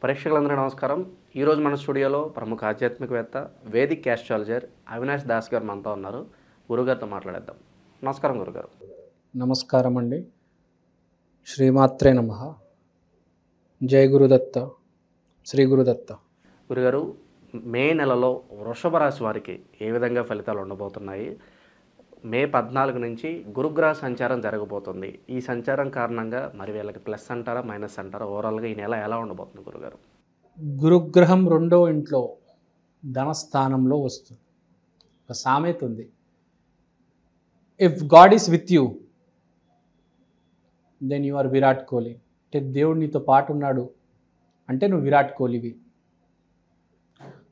ప్రేక్షకులందరికీ నమస్కారం. ఈరోజు మన స్టూడియోలో ప్రముఖ ఆధ్యాత్మికవేత్త వేదిక్ ఆస్ట్రాలజర్ అవినాష్ దాస్ గారు మనతో ఉన్నారు. గురుగారితో మాట్లాడేద్దాం. నమస్కారం గురుగారు. నమస్కారం అండి. శ్రీమాత్రే నమః. జై గురుదత్త, శ్రీ గురుదత్త. గురుగారు, మే నెలలో వృషభ రాశి వారికి ఏ విధంగా ఫలితాలు ఉండబోతున్నాయి? మే 14 నుంచి గురుగ్రహ సంచారం జరగబోతుంది. ఈ సంచారం కారణంగా మరి వీళ్ళకి ప్లస్ అంటారా మైనస్ అంటారా? ఓవరాల్గా ఈ నెల ఎలా ఉండబోతుంది గురుగారు? గురుగ్రహం 2వ ఇంట్లో ధనస్థానంలో వస్తుంది. ఒక సామెత ఉంది, if God is with you then you are Virat Kohli. అంటే దేవుడు నీతో పాటు ఉన్నాడు అంటే నువ్వు విరాట్ కోహ్లీవి.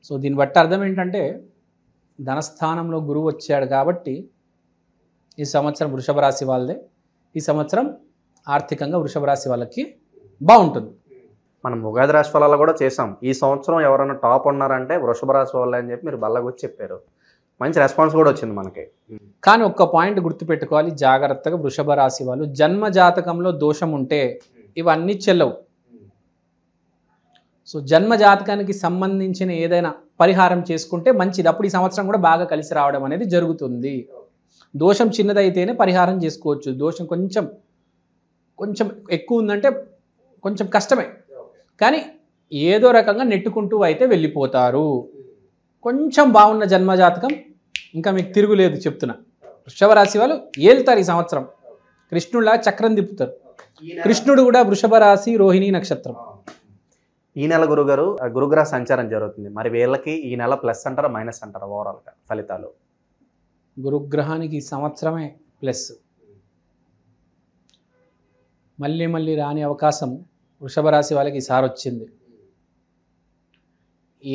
సో దీన్ని బట్టి అర్థం ఏంటంటే ధనస్థానంలో గురువు వచ్చాడు కాబట్టి ఈ సంవత్సరం వృషభ రాశి వాళ్ళదే. ఈ సంవత్సరం ఆర్థికంగా వృషభ రాశి వాళ్ళకి బాగుంటుంది. మనం ఉగాది రాశి ఫలాలు కూడా చేసాం. ఈ సంవత్సరం ఎవరైనా టాప్ ఉన్నారంటే వృషభ రాశి వాళ్ళే అని చెప్పి మీరు బల్లగొచ్చి చెప్పారు. మంచి రెస్పాన్స్ కూడా వచ్చింది మనకి. కానీ ఒక్క పాయింట్ గుర్తుపెట్టుకోవాలి జాగ్రత్తగా, వృషభ రాశి వాళ్ళు జన్మ జాతకంలో దోషం ఉంటే ఇవన్నీ చెల్లవు. సో జన్మ జాతకానికి సంబంధించిన ఏదైనా పరిహారం చేసుకుంటే మంచిది. అప్పుడు ఈ సంవత్సరం కూడా బాగా కలిసి రావడం అనేది జరుగుతుంది. దోషం చిన్నదైతేనే పరిహారం చేసుకోవచ్చు. దోషం కొంచెం ఎక్కువ ఉందంటే కొంచెం కష్టమే, కానీ ఏదో రకంగా నెట్టుకుంటూ అయితే వెళ్ళిపోతారు. కొంచెం బాగున్న జన్మజాతకం ఇంకా మీకు తిరుగులేదు చెప్తున్నా. వృషభ రాశి వాళ్ళు ఏలుతారు ఈ సంవత్సరం. కృష్ణుడిలా చక్రం తిప్పుతారు. కృష్ణుడు కూడా వృషభ రాశి, రోహిణి నక్షత్రం. ఈ నెల గురుగారు గురుగ్రహ సంచారం జరుగుతుంది. మరి వీళ్ళకి ఈ నెల ప్లస్ అంటారా మైనస్ అంటారా ఓవరాల్గా ఫలితాలు? గురుగ్రహానికి ఈ సంవత్సరమే ప్లస్. మళ్ళీ రాని అవకాశం వృషభ రాశి వాళ్ళకి ఈసారి వచ్చింది.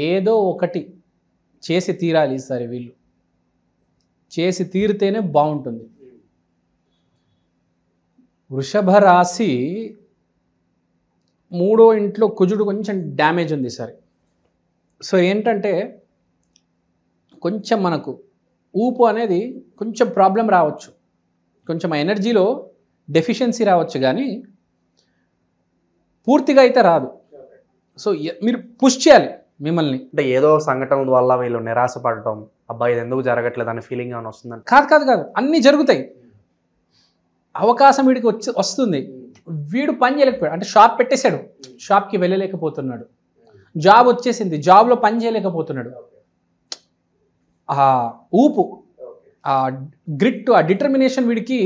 ఏదో ఒకటి చేసి తీరాలి ఈసారి. వీళ్ళు చేసి తీరితేనే బాగుంటుంది. వృషభ రాశి 3వ ఇంట్లో కుజుడు కొంచెం డ్యామేజ్ ఉంది ఈసారి. సో ఏంటంటే కొంచెం మనకు ఊపు అనేది కొంచెం ప్రాబ్లం రావచ్చు, కొంచెం ఎనర్జీలో డెఫిషియన్సీ రావచ్చు, కానీ పూర్తిగా అయితే రాదు. సో మీరు పుష్ చేయాలి మిమ్మల్ని. అంటే ఏదో సంఘటన వల్ల వీళ్ళు నిరాశపడటం, అబ్బాయి ఇది ఎందుకు జరగట్లేదు అనే ఫీలింగ్ ఏమైనా వస్తుందండి? కాదు, అన్నీ జరుగుతాయి. అవకాశం వీడికి వస్తుంది. వీడు పని చేయలేకపోయాడు, అంటే షాప్ పెట్టేశాడు, షాప్కి వెళ్ళలేకపోతున్నాడు. జాబ్ వచ్చేసింది, జాబ్లో పని చేయలేకపోతున్నాడు. ఆ ఊపు, ఆ గ్రిట్, ఆ డిటర్మినేషన్ వీడికి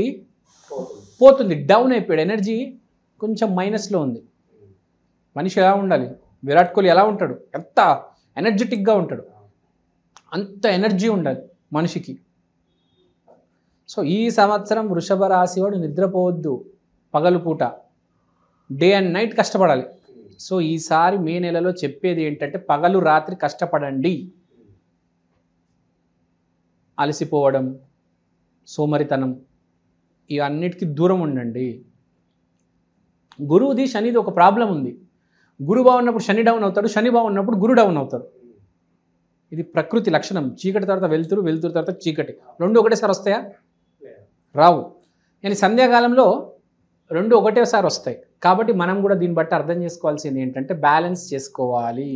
పోతుంది. డౌన్ అయిపోయాడు. ఎనర్జీ కొంచెం మైనస్లో ఉంది. మనిషి ఎలా ఉండాలి? విరాట్ కోహ్లీ ఎలా ఉంటాడు? ఎంత ఎనర్జెటిక్గా ఉంటాడు, అంత ఎనర్జీ ఉండాలి మనిషికి. సో ఈ సంవత్సరం వృషభ రాశి వాడు నిద్రపోవద్దు, పగలుపూట డే అండ్ నైట్ కష్టపడాలి. సో ఈసారి మే నెలలో చెప్పేది ఏంటంటే పగలు రాత్రి కష్టపడండి. అలసిపోవడం, సోమరితనం ఇవన్నిటికీ దూరం ఉండండి. గురువుది శనిది ఒక ప్రాబ్లం ఉంది. గురువు బాగున్నప్పుడు శని డౌన్ అవుతాడు, శని బాగున్నప్పుడు గురు డౌన్ అవుతాడు. ఇది ప్రకృతి లక్షణం. చీకటి తర్వాత వెలుతురు, వెలుతురు తర్వాత చీకటి, రెండు ఒకటేసారి వస్తాయా? రావు. కానీ సంధ్యాకాలంలో రెండు ఒకటేసారి వస్తాయి. కాబట్టి మనం కూడా దీన్ని బట్టి అర్థం చేసుకోవాల్సింది ఏంటంటే బ్యాలెన్స్ చేసుకోవాలి.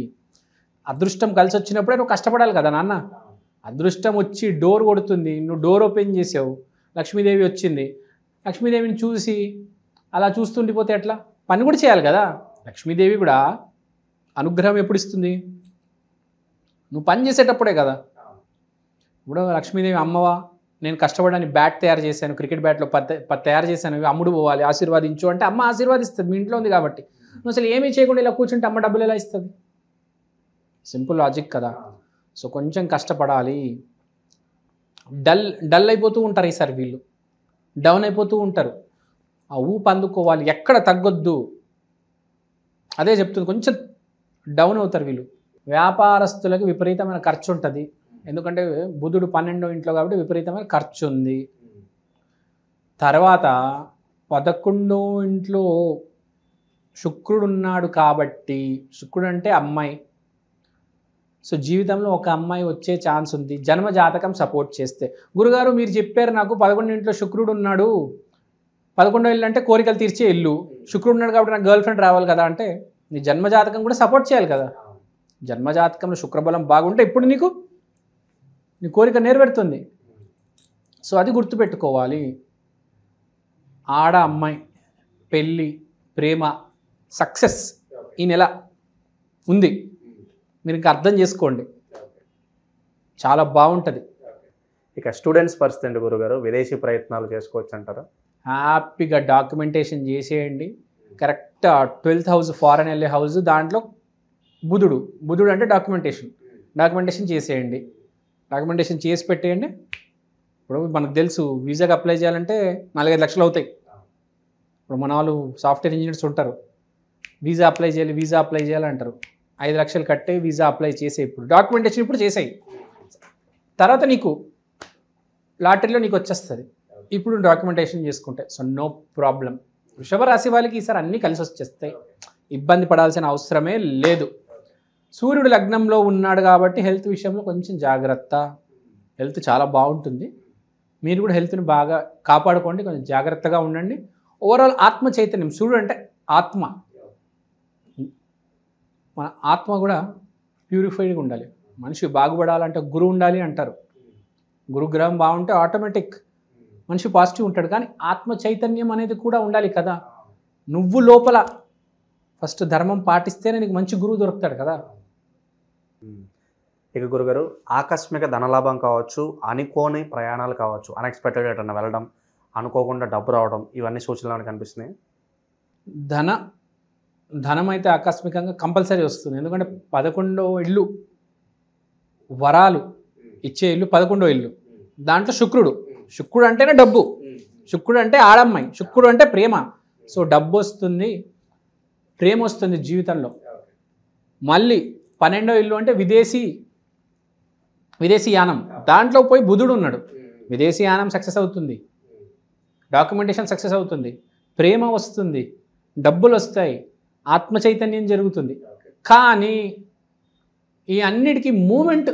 అదృష్టం కలిసి వచ్చినప్పుడే నువ్వు కష్టపడాలి కదా నాన్న. అదృష్టం వచ్చి డోర్ కొడుతుంది, నువ్వు డోర్ ఓపెన్ చేసావు, లక్ష్మీదేవి వచ్చింది. లక్ష్మీదేవిని చూసి అలా చూస్తుండిపోతే ఎట్లా? పని కూడా చేయాలి కదా. లక్ష్మీదేవి కూడా అనుగ్రహం ఎప్పుడు ఇస్తుంది? నువ్వు పని చేసేటప్పుడే కదా. ఇప్పుడు లక్ష్మీదేవి అమ్మవా, నేను కష్టపడని బ్యాట్ తయారు చేశాను, క్రికెట్ బ్యాట్లో తయారు చేశాను, అమ్ముడు పోవాలి, ఆశీర్వాదించు అంటే అమ్మ ఆశీర్వాదిస్తుంది, మీ ఇంట్లో ఉంది కాబట్టి. నువ్వు అసలు ఏమీ చేయకుండా ఇలా కూర్చుంటే అమ్మ డబ్బులు ఎలా ఇస్తుంది? సింపుల్ లాజిక్ కదా. సో కొంచెం కష్టపడాలి. డల్ అయిపోతూ ఉంటారు ఈసారి వీళ్ళు, డౌన్ అయిపోతూ ఉంటారు. ఆ ఊపు అందుకోవాలి, ఎక్కడ తగ్గొద్దు. అదే చెప్తుంది, కొంచెం డౌన్ అవుతారు వీళ్ళు. వ్యాపారస్తులకు విపరీతమైన ఖర్చు ఉంటుంది. ఎందుకంటే బుధుడు 12వ ఇంట్లో కాబట్టి విపరీతమైన ఖర్చు ఉంది. తర్వాత 11వ ఇంట్లో శుక్రుడు ఉన్నాడు కాబట్టి, శుక్రుడు అంటే అమ్మాయి. సో జీవితంలో ఒక అమ్మాయి వచ్చే ఛాన్స్ ఉంది జన్మ జాతకం సపోర్ట్ చేస్తే. గురుగారు మీరు చెప్పారు నాకు 11వ ఇంట్లో శుక్రుడు ఉన్నాడు, 11వ ఇల్లు అంటే కోరికలు తీర్చే ఇల్లు, శుక్రుడు ఉన్నాడు కాబట్టి నాకు గర్ల్ ఫ్రెండ్ రావాలి కదా అంటే నీ జన్మజాతకం కూడా సపోర్ట్ చేయాలి కదా. జన్మజాతకంలో శుక్రబలం బాగుంటే ఇప్పుడు నీకు నీ కోరిక నెరవేరుతుంది. సో అది గుర్తుపెట్టుకోవాలి. ఆడ అమ్మాయి పెళ్ళి ప్రేమ సక్సెస్ ఈ నెల ఉంది. మీరు ఇంకా అర్థం చేసుకోండి, చాలా బాగుంటుంది. ఇక స్టూడెంట్స్ పరిస్థితి అండి గురుగారు, విదేశీ ప్రయత్నాలు చేసుకోవచ్చు అంటారా? హ్యాపీగా డాక్యుమెంటేషన్ చేసేయండి. కరెక్ట్ 12th హౌస్ ఫారెన్ వెళ్ళే హౌస్, దాంట్లో బుధుడు అంటే డాక్యుమెంటేషన్ చేసేయండి. డాక్యుమెంటేషన్ చేసి పెట్టేయండి. ఇప్పుడు మనకు తెలుసు వీసాకి అప్లై చేయాలంటే 4-5 లక్షలు అవుతాయి. ఇప్పుడు మన వాళ్ళు సాఫ్ట్వేర్ ఇంజనీర్స్ ఉంటారు, వీసా అప్లై చేయాలి అంటారు. 5 లక్షలు కట్టే వీసా అప్లై చేసే, ఇప్పుడు డాక్యుమెంటేషన్ ఇప్పుడు చేసేయి, తర్వాత నీకు లాటరీలో నీకు వచ్చేస్తుంది. ఇప్పుడు డాక్యుమెంటేషన్ చేసుకుంటే సో నో ప్రాబ్లం. వృషభ రాశి వాళ్ళకి ఈసారి అన్నీ కలిసి వచ్చేస్తాయి, ఇబ్బంది పడాల్సిన అవసరమే లేదు. సూర్యుడు లగ్నంలో ఉన్నాడు కాబట్టి హెల్త్ విషయంలో కొంచెం జాగ్రత్త. హెల్త్ చాలా బాగుంటుంది, మీరు కూడా హెల్త్ని బాగా కాపాడుకోండి, కొంచెం జాగ్రత్తగా ఉండండి. ఓవరాల్ ఆత్మ చైతన్యం, సూర్యుడు అంటే ఆత్మ, మన ఆత్మ కూడా ప్యూరిఫైడ్గా ఉండాలి. మనిషి బాగుపడాలంటే గురువు ఉండాలి అంటారు. గురుగ్రహం బాగుంటే ఆటోమేటిక్ మనిషి పాజిటివ్ ఉంటాడు. కానీ ఆత్మ చైతన్యం అనేది కూడా ఉండాలి కదా. నువ్వు లోపల ఫస్ట్ ధర్మం పాటిస్తేనే నీకు మంచి గురువు దొరుకుతాడు కదా. ఇక గురుగారు, ఆకస్మిక ధనలాభం కావచ్చు, అనుకోని ప్రయాణాలు కావచ్చు, అన్ఎక్స్పెక్టెడ్గా ఎటన్నా వెళ్ళడం, అనుకోకుండా డబ్బు రావడం, ఇవన్నీ సూచనలు కనిపిస్తున్నాయి. ధనం అయితే ఆకస్మికంగా కంపల్సరీ వస్తుంది. ఎందుకంటే 11వ ఇల్లు, వరాలు ఇచ్చే ఇల్లు 11వ ఇల్లు, దాంట్లో శుక్రుడు అంటేనే డబ్బు, శుక్రుడు అంటే ఆడమ్మాయి, శుక్రుడు అంటే ప్రేమ. సో డబ్బు వస్తుంది, ప్రేమ వస్తుంది జీవితంలో. మళ్ళీ 12వ ఇల్లు అంటే విదేశీ యానం, దాంట్లో పోయి బుధుడు ఉన్నాడు. విదేశీ యానం సక్సెస్ అవుతుంది, డాక్యుమెంటేషన్ సక్సెస్ అవుతుంది, ప్రేమ వస్తుంది, డబ్బులు వస్తాయి, ఆత్మ చైతన్యం జరుగుతుంది. కానీ ఈ అన్నిటికీ మూమెంట్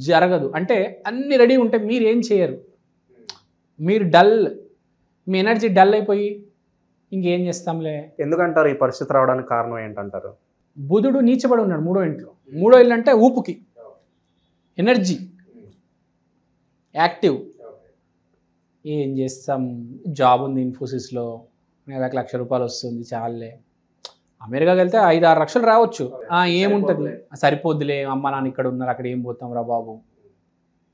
జరగదు. అంటే అన్ని రెడీ ఉంటే మీరు ఏం చేయరు, మీరు డల్, మీ ఎనర్జీ డల్ అయిపోయి ఇంకేం చేస్తాంలే. ఎందుకంటారు ఈ పరిస్థితి రావడానికి కారణం ఏంటంటారు? బుధుడు నీచబడి ఉన్నాడు 3వ ఇంట్లో. 3వ ఇల్లు అంటే ఊపుకి, ఎనర్జీ, యాక్టివ్. ఏం చేస్తాం, జాబ్ ఉంది ఇన్ఫోసిస్లో, నెలకు ₹1,00,000 వస్తుంది, చాలే. అమెరికాకి వెళ్తే 5-6 లక్షలు రావచ్చు. ఏముంటుంది, సరిపోద్దులే, అమ్మ నాన్న ఇక్కడ ఉన్నారు, అక్కడ ఏం పోతాం రా బాబు,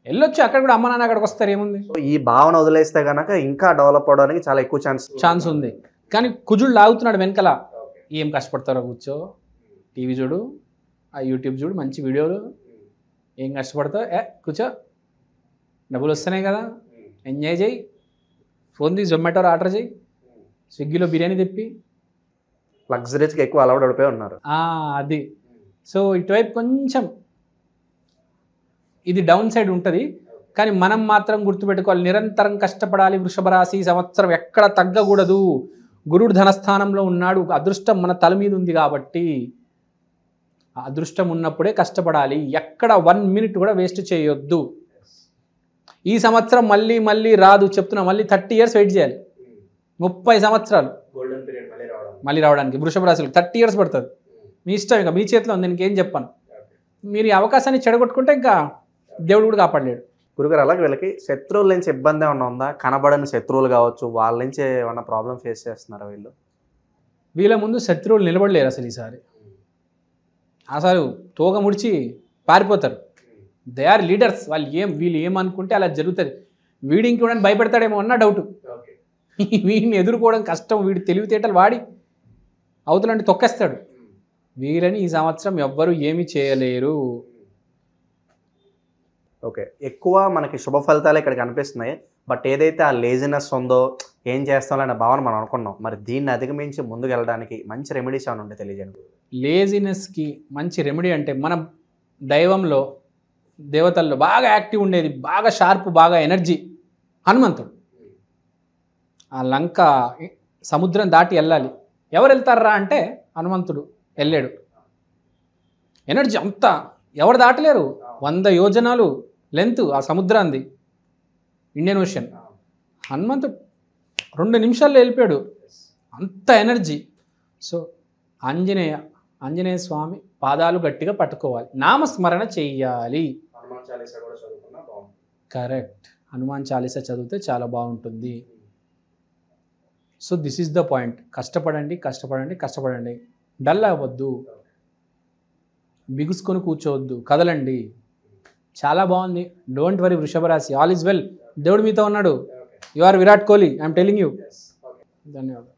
వెళ్ళొచ్చు, అక్కడ కూడా అమ్మ నాన్న అక్కడికి వస్తారు, ఏముంది. ఈ భావన వదిలేస్తే కనుక ఇంకా డెవలప్ అవడానికి చాలా ఎక్కువ ఛాన్స్ ఉంది. కానీ కుజుడు లాగుతున్నాడు వెనకల. ఏం కష్టపడతారో, కూర్చో, టీవీ చూడు, ఆ యూట్యూబ్ చూడు, మంచి వీడియోలు, ఏం కష్టపడతావు, కూర్చో, డబ్బులు వస్తున్నాయి కదా, ఎంజాయ్ చేయి, ఫోన్ తీసి జొమాటోలో ఆర్డర్ చేయి, స్విగ్గీలో బిర్యానీ తెప్పి, లగ్జరీస్కి ఎక్కువ అలవాటు పడిపోయి ఉన్నారు. అది. సో ఇటువైపు కొంచెం ఇది డౌన్ సైడ్ ఉంటుంది. కానీ మనం మాత్రం గుర్తుపెట్టుకోవాలి, నిరంతరం కష్టపడాలి. వృషభ రాశి సంవత్సరం ఎక్కడ తగ్గకూడదు. గురుడు ధనస్థానంలో ఉన్నాడు, అదృష్టం మన తల మీద ఉంది కాబట్టి ఆ అదృష్టం ఉన్నప్పుడే కష్టపడాలి. ఎక్కడ 1 మినిట్ కూడా వేస్ట్ చేయొద్దు. ఈ సంవత్సరం మళ్ళీ రాదు చెప్తున్నా, మళ్ళీ 30 years వెయిట్ చేయాలి. 30 సంవత్సరాలు గోల్డెన్ పీరియడ్ మళ్ళీ రావడానికి వృషభ రాశిలో 30 years పడుతుంది. మీ ఇష్టం, ఇంకా మీ చేతిలో ఉంది, ఇంకేం చెప్పాను. మీరు ఈ అవకాశాన్ని చెడగొట్టుకుంటే ఇంకా దేవుడు కూడా కాపాడలేడు. గురుగారు, అలాగే వీళ్ళకి శత్రువుల నుంచి ఇబ్బంది ఏమన్నా ఉందా? కనబడని శత్రువులు కావచ్చు, వాళ్ళ నుంచి ఏమన్నా ప్రాబ్లం ఫేస్ చేస్తున్నారా వీళ్ళు? వీళ్ళ ముందు శత్రువులు నిలబడలేరు అసలు. ఈసారి అసలు తోక ముడిచి పారిపోతారు. They are leaders. వీళ్ళు ఏమనుకుంటే అలా జరుగుతుంది. వీడికి కూడా భయపెడతాడేమో అన్న డౌట్. వీడిని ఎదుర్కోవడం కష్టం. వీడి తెలివితేటలు వాడి అవతలంటే తొక్కేస్తాడు. వీళ్ళని ఈ సంవత్సరం ఎవ్వరూ ఏమీ చేయలేరు. ఓకే, ఎక్కువ మనకి శుభ ఫలితాలు ఇక్కడ కనిపిస్తున్నాయి. బట్ ఏదైతే ఆ లేజినెస్ ఉందో, ఏం చేస్తాం అనే భావన మనం అనుకున్నాం. మరి దీన్ని అధిగమించి ముందుకు వెళ్ళడానికి మంచి రెమెడీస్ ఏమైనా ఉంటే తెలియజేయండి. లేజినెస్కి మంచి రెమెడీ అంటే, మనం దైవంలో, దేవతల్లో బాగా యాక్టివ్ ఉండేది, బాగా షార్ప్, బాగా ఎనర్జీ హనుమంతుడు. ఆ లంక సముద్రం దాటి వెళ్ళాలి. ఎవరు వెళ్తారా అంటే హనుమంతుడు వెళ్ళాడు. ఎనర్జీ అంతా ఎవరు దాటలేరు. 100 యోజనాలు లెంత్ ఆ సముద్రాన్ని, ఇండియన్ ఓషన్. హనుమంతుడు 2 నిమిషాల్లో వెళ్ళిపోయాడు, అంత ఎనర్జీ. సో ఆంజనేయ స్వామి పాదాలు గట్టిగా పట్టుకోవాలి, నామస్మరణ చెయ్యాలి. హనుమాన్ చాలీసా కూడా చదువుకున్నా బాగుంటుంది. కరెక్ట్, హనుమాన్ చాలీసా చదివితే చాలా బాగుంటుంది. So this is the point. కష్టపడండి కష్టపడండి కష్టపడండి, డల్ అవ్వద్దు, బిగుసుకొని కూర్చోవద్దు, కదలండి. చాలా బాగుంది. డోంట్ వరీ వృషభ రాశి, ఆల్ ఈజ్ వెల్. దేవుడు మీతో ఉన్నాడు. You are Virat Kohli, I'm telling you. ధన్యవాదాలు.